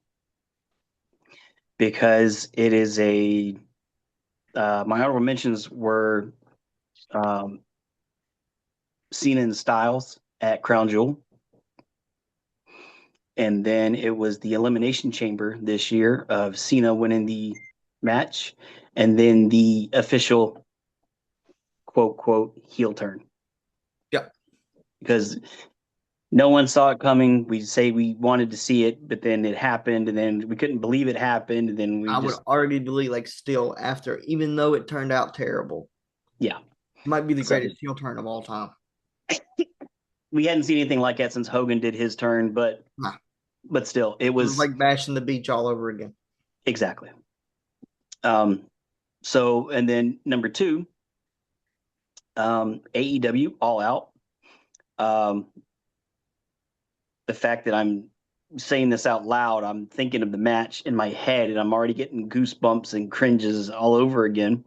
because it is my honorable mentions were Cena and Styles at Crown Jewel. And then it was the Elimination Chamber this year of Cena winning the match, and then the official quote, quote, heel turn. Yeah. Because no one saw it coming. We say we wanted to see it, but then it happened, and then we couldn't believe it happened. And then I would arguably, like, still after, even though it turned out terrible. Yeah. It might be the greatest heel turn of all time. We hadn't seen anything like that since Hogan did his turn, but still, it was like bashing the beach all over again. Exactly. So, and then number 2, AEW All Out. The fact that I'm saying this out loud, I'm thinking of the match in my head, and I'm already getting goosebumps and cringes all over again.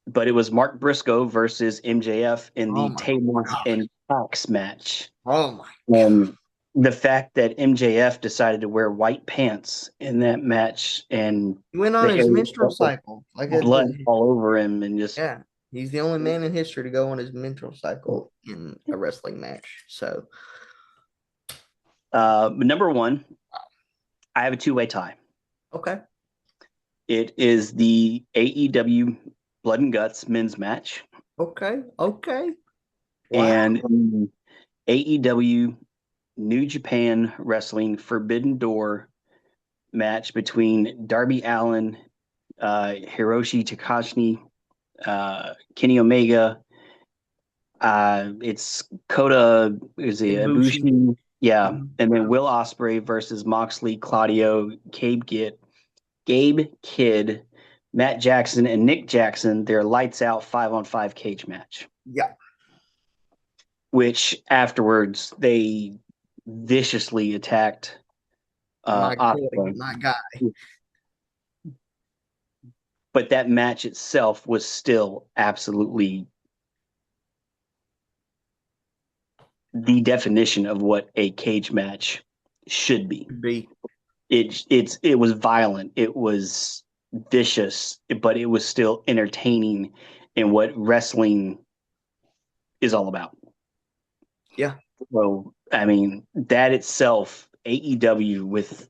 But it was Mark Briscoe versus MJF in the tables and tacks match. Oh my God. The fact that MJF decided to wear white pants in that match and he went on his menstrual cycle, like blood all over him, and just he's the only man in history to go on his menstrual cycle in a wrestling match. So, number one, I have a 2-way tie. Okay. It is the AEW Blood and Guts men's match. Okay. Wow. And AEW New Japan Wrestling Forbidden Door match between Darby Allin, Hiroshi Takahashi, Kenny Omega. It's Kota Ibushi. Yeah. Mm-hmm. And then Will Ospreay versus Moxley, Claudio, Gabe Kidd, Matt Jackson, and Nick Jackson. Their lights out 5-on-5 cage match. Yeah. Which afterwards they viciously attacked my guy. But that match itself was still absolutely the definition of what a cage match should be. It was violent, it was vicious, but it was still entertaining in what wrestling is all about. Yeah. So, I mean, that itself, AEW with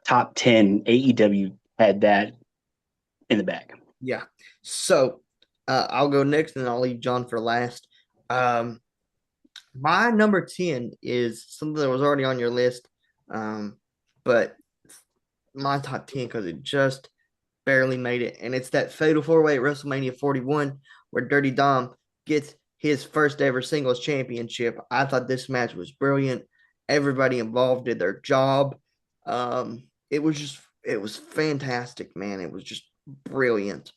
top 10, AEW had that in the bag. Yeah. So, I'll go next and I'll leave John for last. My number 10 is something that was already on your list, but my top 10 because it just barely made it. And it's that fatal 4-way at WrestleMania 41 where Dirty Dom gets his first ever singles championship. I thought this match was brilliant. Everybody involved did their job. It was fantastic, man. It was just brilliant.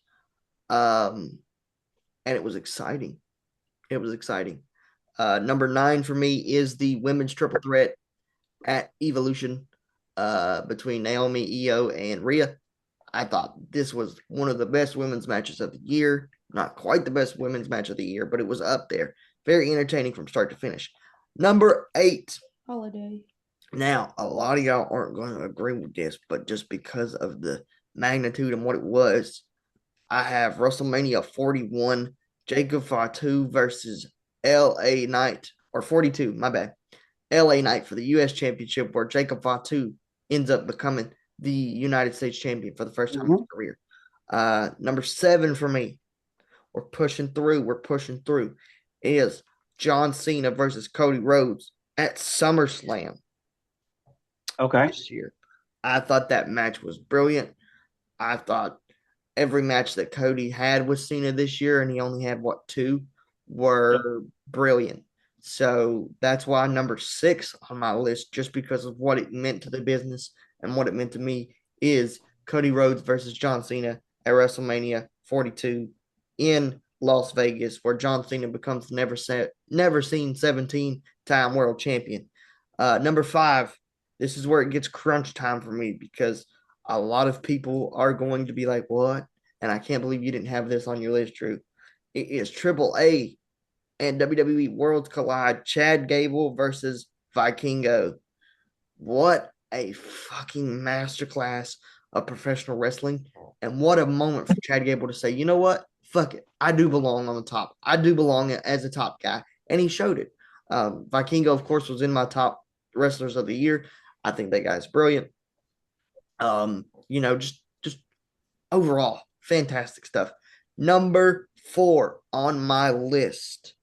And it was exciting. Number 9 for me is the women's triple threat at Evolution between Naomi, Io, and Rhea. I thought this was one of the best women's matches of the year. Not quite the best women's match of the year, but it was up there. Very entertaining from start to finish. Number 8. Holiday. Now, a lot of y'all aren't going to agree with this, but just because of the magnitude and what it was, I have WrestleMania 41, Jacob Fatu versus LA Knight, or 42, my bad. LA Knight for the U.S. Championship, where Jacob Fatu ends up becoming the United States champion for the first time in his career. Number 7 for me, we're pushing through, is John Cena versus Cody Rhodes at SummerSlam. Okay. This year. I thought that match was brilliant. I thought every match that Cody had with Cena this year, and he only had, 2, were brilliant. So that's why number 6 on my list, just because of what it meant to the business and what it meant to me, is Cody Rhodes versus John Cena at WrestleMania 42 in Las Vegas, where John Cena becomes never seen 17-time world champion. Number 5, this is where it gets crunch time for me because a lot of people are going to be like, what? And I can't believe you didn't have this on your list, Drew. It is Triple A and WWE Worlds Collide, Chad Gable versus Vikingo. What a fucking masterclass of professional wrestling. And what a moment for Chad Gable to say, you know what? Fuck it. I do belong on the top. I do belong as a top guy. And he showed it. Vikingo, of course, was in my top wrestlers of the year. I think that guy's brilliant. Just overall, fantastic stuff. Number 4 on my list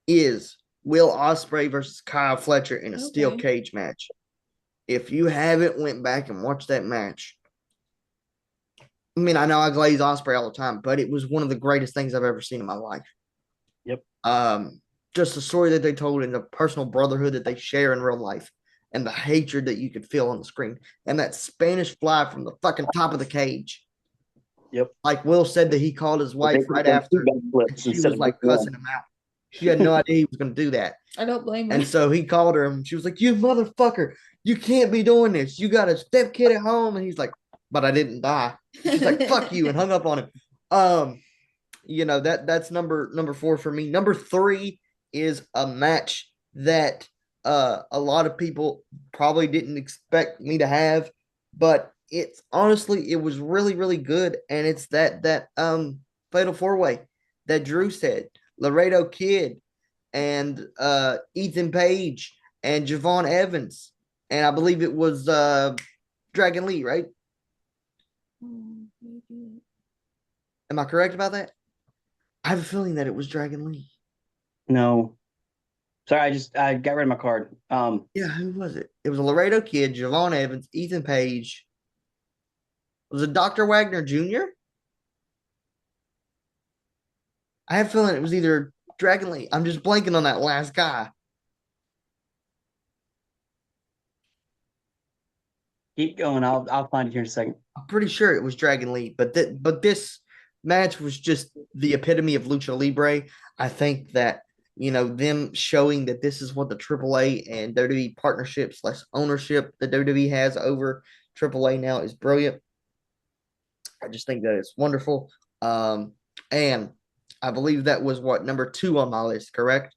is Will Ospreay versus Kyle Fletcher in a steel cage match. If you haven't went back and watched that match, I mean, I know I glaze Ospreay all the time, but it was one of the greatest things I've ever seen in my life. Yep. Just the story that they told and the personal brotherhood that they share in real life and the hatred that you could feel on the screen and that Spanish fly from the fucking top of the cage. Yep. Like Will said that he called his wife right after and she was like cussing him out. She had no idea he was going to do that. I don't blame her. And so he called her and she was like, "You motherfucker, you can't be doing this. You got a stepkid at home." And he's like, "But I didn't die." She's like, "Fuck you," and hung up on him. That's number 4 for me. Number 3 is a match that a lot of people probably didn't expect me to have, but it's honestly, it was really, really good. And it's that fatal 4-way that Drew said. Laredo Kid and Ethan Page and Javon Evans. And I believe it was Dragon Lee, right? Am I correct about that? I have a feeling that it was Dragon Lee. No. Sorry, I got rid of my card. Yeah, who was it? It was a Laredo Kid, Javon Evans, Ethan Page. Was it Dr. Wagner Jr.? I have a feeling it was either Dragon Lee. I'm just blanking on that last guy. Keep going. I'll find it here in a second. I'm pretty sure it was Dragon Lee, but this match was just the epitome of lucha libre. I think that them showing that this is what the AAA and WWE partnership / ownership that WWE has over AAA now is brilliant. I just think that it's wonderful. And I believe that was number 2 on my list, correct?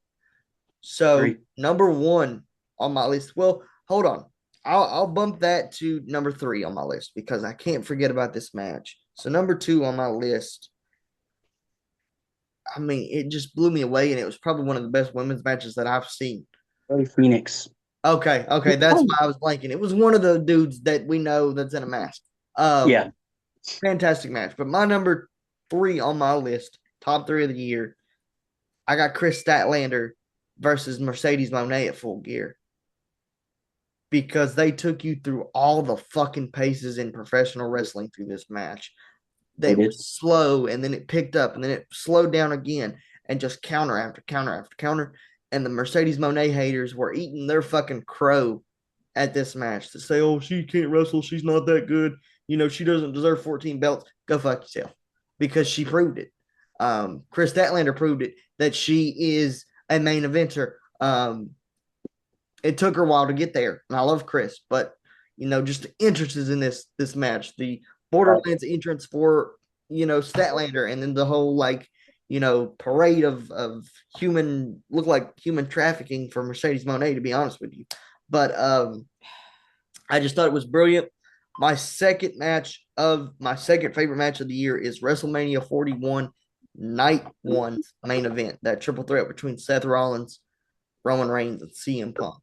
So 3. Number 1 on my list. Well, hold on. I'll bump that to number 3 on my list because I can't forget about this match. So number 2 on my list. I mean, it just blew me away, and it was probably one of the best women's matches that I've seen. Phoenix. Okay, that's why I was blanking. It was one of the dudes that we know that's in a mask. Yeah. Fantastic match. But my number 3 on my list, top 3 of the year, I got Chris Statlander versus Mercedes Moné at Full Gear. Because they took you through all the fucking paces in professional wrestling through this match. They were slow, and then it picked up, and then it slowed down again, and just counter after counter after counter. And the Mercedes Moné haters were eating their fucking crow at this match to say, "Oh, she can't wrestle. She's not that good. She doesn't deserve 14 belts." Go fuck yourself. Because she proved it. Chris Statlander proved it that she is a main eventer. It took her a while to get there, and I love Chris, but just the entrances in this match, the Borderlands entrance for Statlander, and then the whole parade of look like human trafficking for Mercedes Moné, to be honest with you. But I just thought it was brilliant. My second favorite match of the year is WrestleMania 41 Night 1's main event, that triple threat between Seth Rollins, Roman Reigns, and CM Punk.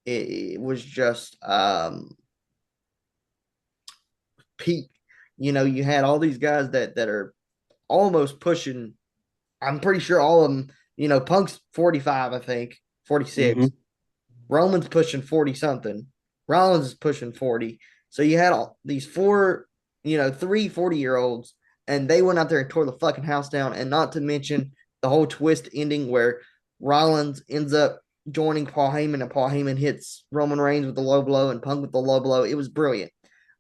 It was just peak. You had all these guys that are almost pushing. I'm pretty sure all of them. Punk's 45, I think 46. Mm-hmm. Roman's pushing 40 something. Rollins is pushing 40. So you had all these 3 40-year-olds, and they went out there and tore the fucking house down. And not to mention the whole twist ending where Rollins ends up joining Paul Heyman, and Paul Heyman hits Roman Reigns with the low blow and Punk with the low blow. It was brilliant.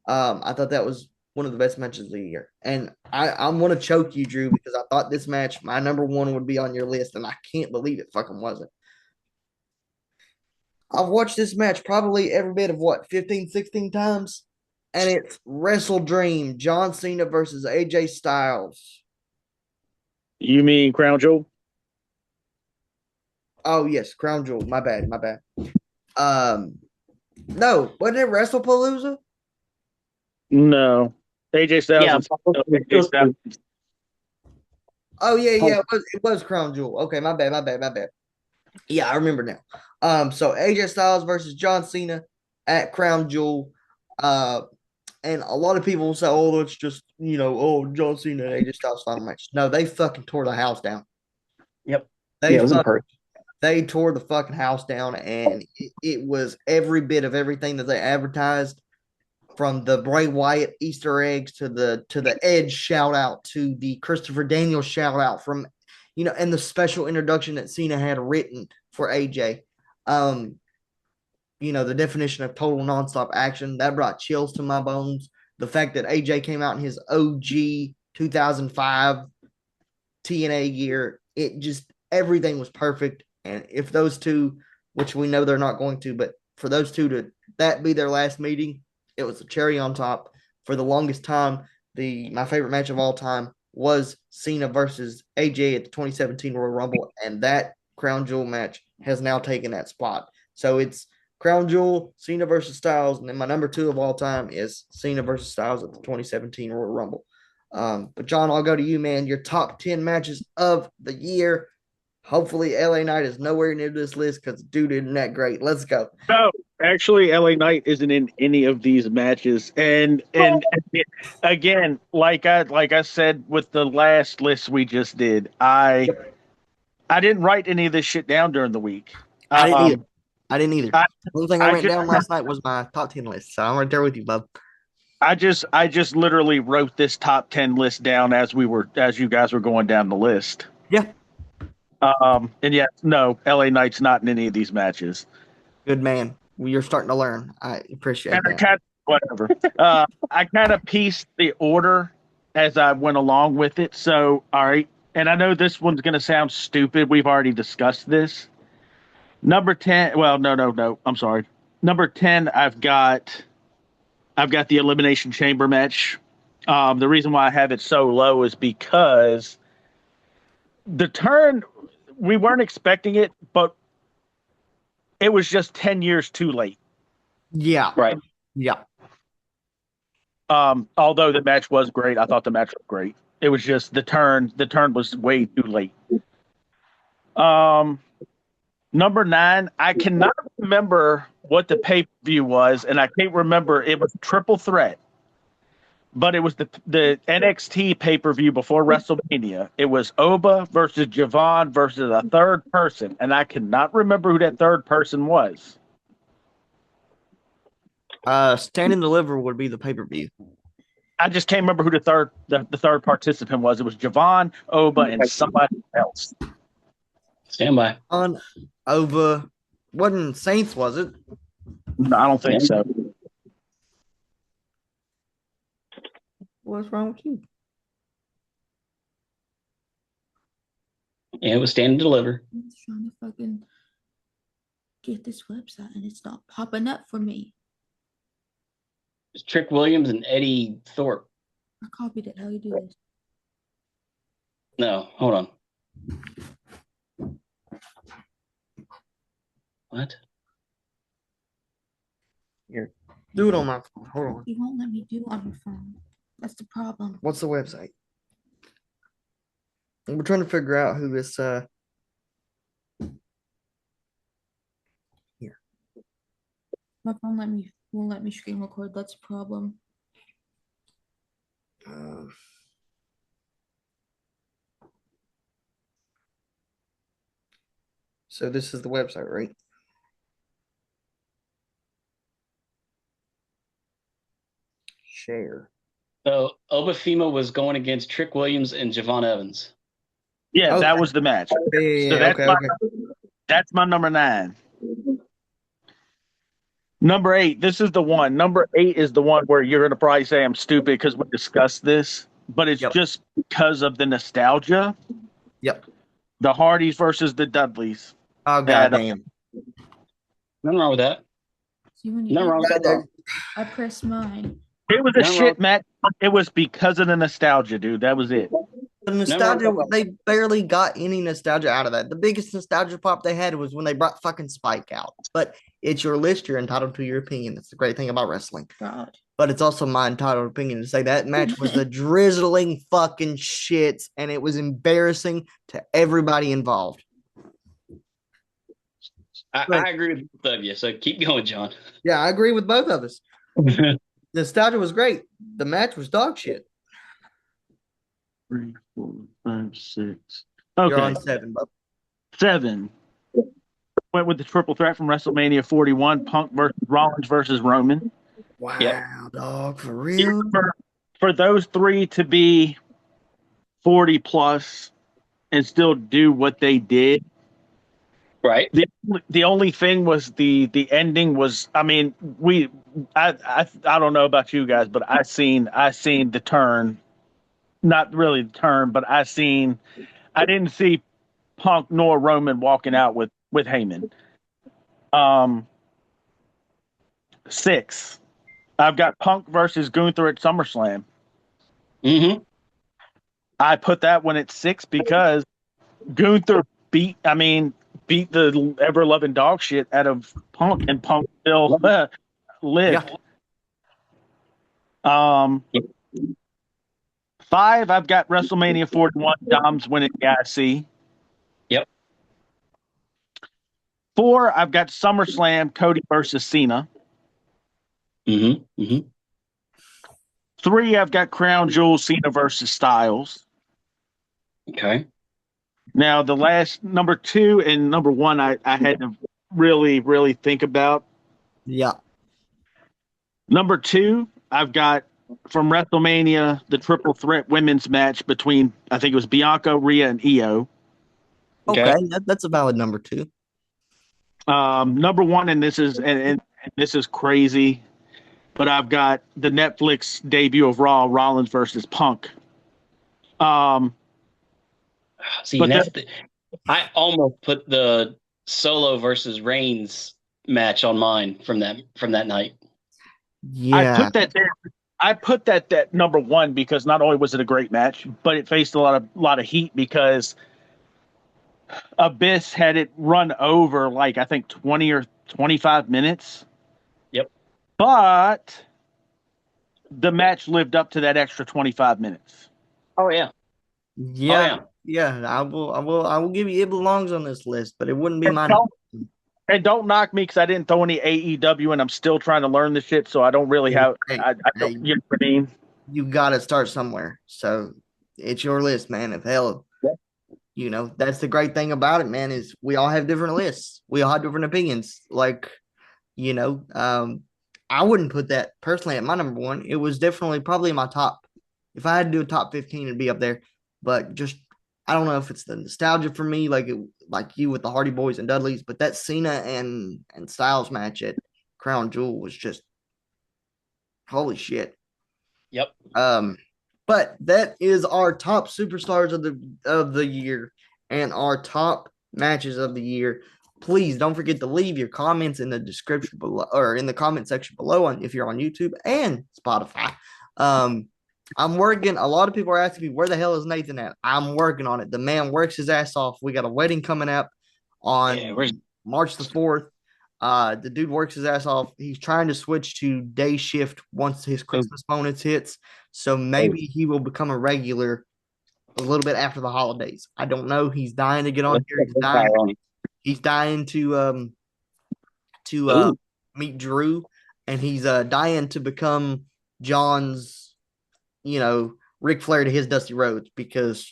I thought that was one of the best matches of the year. And I'm going to choke you, Drew, because I thought this match, my number 1, would be on your list, and I can't believe it fucking wasn't. I've watched this match probably every bit of 15, 16 times, and it's Wrestle Dream, John Cena versus AJ Styles. You mean Crown Jewel? Oh, yes, Crown Jewel. My bad. No, wasn't it WrestlePalooza? No. AJ Styles. Yeah. AJ Styles. Oh, yeah. It was Crown Jewel. Okay, my bad. Yeah, I remember now. So AJ Styles versus John Cena at Crown Jewel. And a lot of people will say, "Oh, that's just, John Cena and AJ Styles final match." No, they fucking tore the house down. Yep. They tore the fucking house down, and it was every bit of everything that they advertised, from the Bray Wyatt Easter eggs to the Edge shout out to the Christopher Daniels shout out from, and the special introduction that Cena had written for AJ. The definition of total nonstop action that brought chills to my bones. The fact that AJ came out in his OG 2005 TNA gear, it just everything was perfect. And if those two, which we know they're not going to, but for those two to that be their last meeting, it was a cherry on top. For the longest time, my favorite match of all time was Cena versus AJ at the 2017 Royal Rumble, and that Crown Jewel match has now taken that spot. So it's Crown Jewel, Cena versus Styles, and then my number 2 of all time is Cena versus Styles at the 2017 Royal Rumble. But John, I'll go to you, man. Your top 10 matches of the year. Hopefully, LA Knight is nowhere near this list because dude isn't that great. Let's go. No, actually, LA Knight isn't in any of these matches. And again, like I said with the last list we just did, I didn't write any of this shit down during the week. I didn't either. The only thing I wrote down last night was my top 10 list. So I'm right there with you, bub. I just literally wrote this top 10 list down as you guys were going down the list. Yeah. And yeah, no, LA Knight's not in any of these matches. Good man. Well, you're starting to learn. I appreciate that. Whatever. I kind of pieced the order as I went along with it. So, all right. And I know this one's going to sound stupid. We've already discussed this. Number 10. Well, no. I'm sorry. Number 10, I've got the Elimination Chamber match. The reason why I have it so low is because the turn, we weren't expecting it, but it was just 10 years too late. Yeah. Right. Yeah. Although the match was great, I thought the match was great. It was just the turn was way too late. Number 9, I cannot remember what the pay-per-view was, and I can't remember. It was Triple Threat, but it was the NXT pay-per-view before WrestleMania. It was Oba versus Javon versus a third person, and I cannot remember who that third person was. Stand and Deliver would be the pay-per-view. I just can't remember who the third participant was. It was Javon, Oba, and somebody else. Stand by. On Oba, wasn't Saints, was it? No, I don't think so. What's wrong with you? Yeah, it was Stand and Deliver. I'm just trying to fucking get this website and it's not popping up for me. It's Trick Williams and Eddie Thorpe. I copied it. How you do this? No, hold on. What? Here, do it on my phone. Hold on. You won't let me do it on your phone. That's the problem. What's the website? We're trying to figure out who this here. My phone won't let me screen record. That's a problem. So this is the website, right? Share. So Obafemi was going against Trick Williams and Javon Evans. Yeah, okay. That was the match. Yeah, so that's my number 9. Number 8, this is the one. Number 8 is the one where you're going to probably say I'm stupid because we discussed this, but it's just because of the nostalgia. Yep. The Hardys versus the Dudleys. Oh, goddamn. Nothing wrong with that. Nothing wrong with that. I pressed mine. It was a shit match. It was because of the nostalgia, dude. That was it. The nostalgia, they barely got any nostalgia out of that. The biggest nostalgia pop they had was when they brought fucking Spike out. But it's your list. You're entitled to your opinion. That's the great thing about wrestling. God. But it's also my entitled opinion to say that match was the drizzling fucking shits, and it was embarrassing to everybody involved. I agree with both of you, so keep going, John. Yeah, I agree with both of us. Nostalgia was great. The match was dog shit. 3, 4, 5, 6. Okay. You're on 7, bub. 7. Went with the triple threat from WrestleMania 41, Punk versus Rollins versus Roman. Wow, dog, for real? For those 3 to be 40 plus and still do what they did. Right. The only thing was the ending was, I mean, I don't know about you guys, but I seen the turn, not really the turn, but I didn't see Punk nor Roman walking out with Heyman. 6, I've got Punk versus Gunther at SummerSlam. Mm-hmm. I put that one at 6 because Gunther beat the ever loving dog shit out of Punk, and Punk still lived. Yeah. 5, I've got WrestleMania 41, Dom's winning the IC. Yep. 4, I've got SummerSlam, Cody versus Cena. Mm-hmm. Mm-hmm. 3, I've got Crown Jewel, Cena versus Styles. Okay. Now, the last number 2 and number 1, I had to really, really think about. Yeah. Number 2, I've got from WrestleMania, the triple threat women's match between, I think it was Bianca, Rhea, and Io. Okay, that's a valid number 2. Number 1, and this is crazy, but I've got the Netflix debut of Raw, Rollins versus Punk. See, I almost put the Solo versus Reigns match on mine from that night. Yeah, I put that there. I put that number 1 because not only was it a great match, but it faced a lot of heat because Abyss had it run over like I think 20 or 25 minutes. Yep. But the match lived up to that extra 25 minutes. Oh yeah. Yeah. I will give you, it belongs on this list, but it wouldn't be mine. And don't knock me because I didn't throw any AEW, and I'm still trying to learn the shit, so I don't really have. I don't. You know what I mean? You got to start somewhere, so it's your list, man. If hell, that's the great thing about it, man. Is we all have different lists. We all have different opinions. Like, I wouldn't put that personally at my number 1. It was definitely probably my top. If I had to do a top 15, it'd be up there. But just I don't know if it's the nostalgia for me, like you with the Hardy Boys and Dudleys, but that Cena and Styles match at Crown Jewel was just holy shit. Yep. But that is our top superstars of the year and our top matches of the year. Please don't forget to leave your comments in the description below or in the comment section below if you're on YouTube and Spotify. I'm working. A lot of people are asking me, where the hell is Nathan at? I'm working on it. The man works his ass off. We got a wedding coming up on March the 4th. The dude works his ass off. He's trying to switch to day shift once his Christmas bonus hits. So maybe he will become a regular a little bit after the holidays. I don't know. He's dying to get on here. He's dying to meet Drew, and he's dying to become John's, Ric Flair to his Dusty Rhodes, because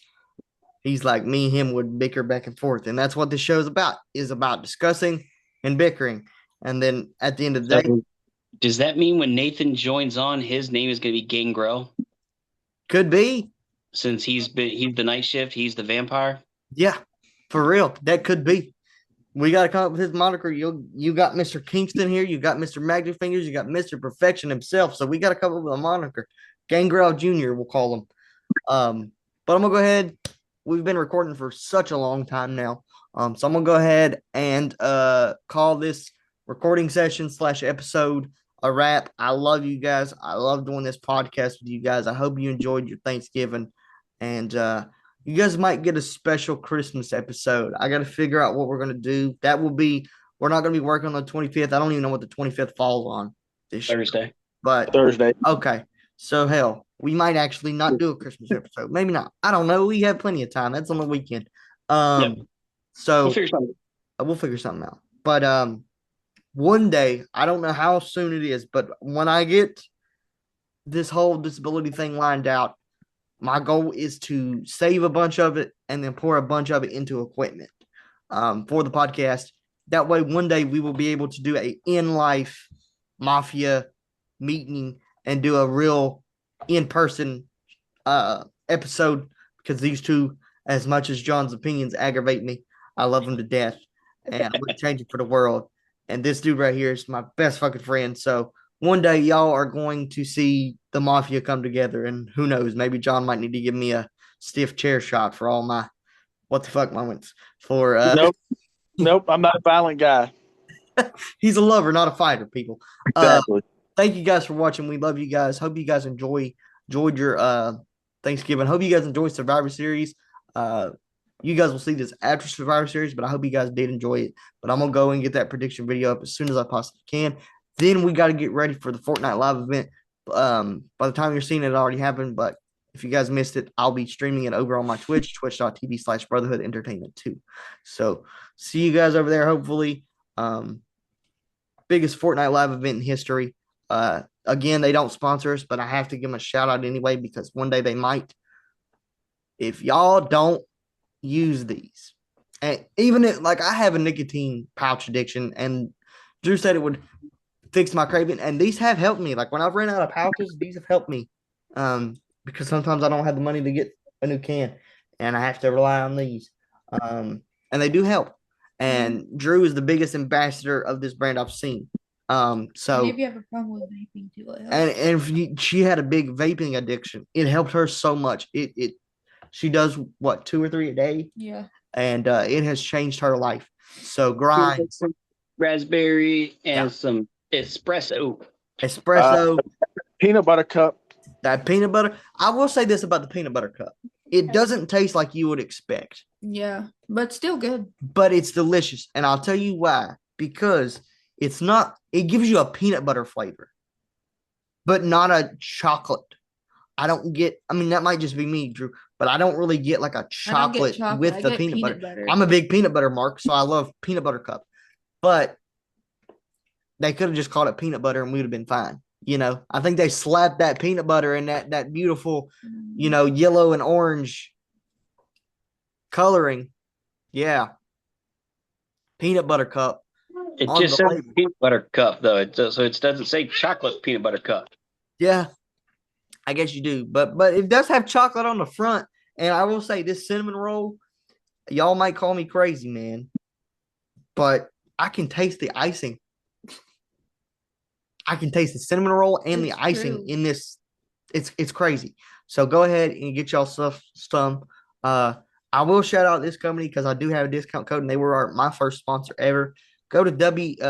he's like me and him would bicker back and forth. And that's what this show is about discussing and bickering. And then at the end of the day. Does that mean when Nathan joins on, his name is going to be Gangrel? Could be. Since he's the night shift, he's the vampire? Yeah, for real. That could be. We got to come up with his moniker. You got Mr. Kingston here. You got Mr. Magic Fingers. You got Mr. Perfection himself. So we got to come up with a moniker. Gangrel Jr., we'll call him. But I'm going to go ahead. We've been recording for such a long time now. So I'm going to go ahead and call this recording session / episode a wrap. I love you guys. I love doing this podcast with you guys. I hope you enjoyed your Thanksgiving. And you guys might get a special Christmas episode. I got to figure out what we're going to do. That will be, we're not going to be working on the 25th. I don't even know what the 25th falls on this year. Thursday. But Thursday. Okay. So, hell, we might actually not do a Christmas episode. Maybe not. I don't know. We have plenty of time. That's on the weekend. So we'll figure something out. But one day, I don't know how soon it is, but when I get this whole disability thing lined out, my goal is to save a bunch of it and then pour a bunch of it into equipment for the podcast. That way, one day we will be able to do a in-life mafia meeting and do a real in-person episode, because these two, as much as John's opinions aggravate me, I love them to death, and I would change it for the world. And this dude right here is my best fucking friend. So one day y'all are going to see the mafia come together, and who knows, maybe John might need to give me a stiff chair shot for all my what the fuck moments for. Nope, I'm not a violent guy. He's a lover, not a fighter, people. Exactly. Thank you guys for watching. We love you guys. Hope you guys enjoyed your Thanksgiving. Hope you guys enjoy Survivor Series. You guys will see this after Survivor Series, but I hope you guys did enjoy it. But I'm gonna go and get that prediction video up as soon as I possibly can. Then we got to get ready for the Fortnite live event. By the time you're seeing it, it already happened. But if you guys missed it, I'll be streaming it over on my Twitch, twitch.tv/Brotherhood Entertainment 2. So see you guys over there, hopefully. Biggest Fortnite live event in history. Again, they don't sponsor us, but I have to give them a shout out anyway because one day they might. If y'all don't use these, and even if, like, I have a nicotine pouch addiction, and Drew said it would fix my craving, and these have helped me. Like when I've ran out of pouches, these have helped me. Because sometimes I don't have the money to get a new can, and I have to rely on these. And they do help. And Drew is the biggest ambassador of this brand I've seen. So maybe you have a problem with vaping too. And if she had a big vaping addiction, it helped her so much. She does what 2 or 3 a day. Yeah. And it has changed her life. So grind some raspberry and some espresso. Peanut butter cup. That peanut butter. I will say this about the peanut butter cup. It doesn't taste like you would expect. Yeah, but still good. But it's delicious. And I'll tell you why. Because it gives you a peanut butter flavor, but not a chocolate. That might just be me, Drew, but I don't really get like a chocolate with the peanut butter. I'm a big peanut butter mark, so I love peanut butter cup. But they could have just called it peanut butter and we would have been fine. I think they slapped that peanut butter in that beautiful, yellow and orange coloring. Yeah. Peanut butter cup. It just says peanut butter cup, though. It doesn't say chocolate peanut butter cup. Yeah, I guess you do. But it does have chocolate on the front. And I will say this cinnamon roll, y'all might call me crazy, man, but I can taste the icing. I can taste the cinnamon roll and the icing in this. It's crazy. So go ahead and get y'all some. I will shout out this company because I do have a discount code and they were my first sponsor ever. Go to w.gg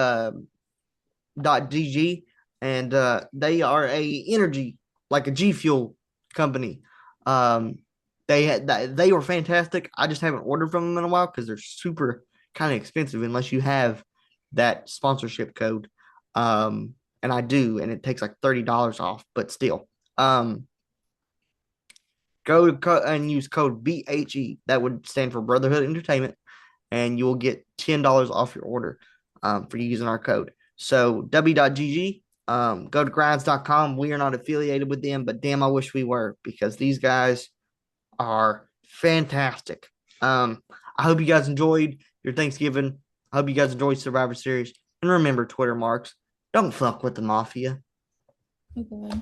and they are a energy, like a G Fuel company. They were fantastic. I just haven't ordered from them in a while because they're super kind of expensive unless you have that sponsorship code. And I do, and it takes like $30 off, but still. Go and use code BHE. That would stand for Brotherhood Entertainment, and you'll get $10 off your order for using our code. So w.gg, go to grinds.com. We are not affiliated with them, but damn, I wish we were because these guys are fantastic. I hope you guys enjoyed your Thanksgiving. I hope you guys enjoyed Survivor Series. And remember, Twitter marks, don't fuck with the mafia. Okay.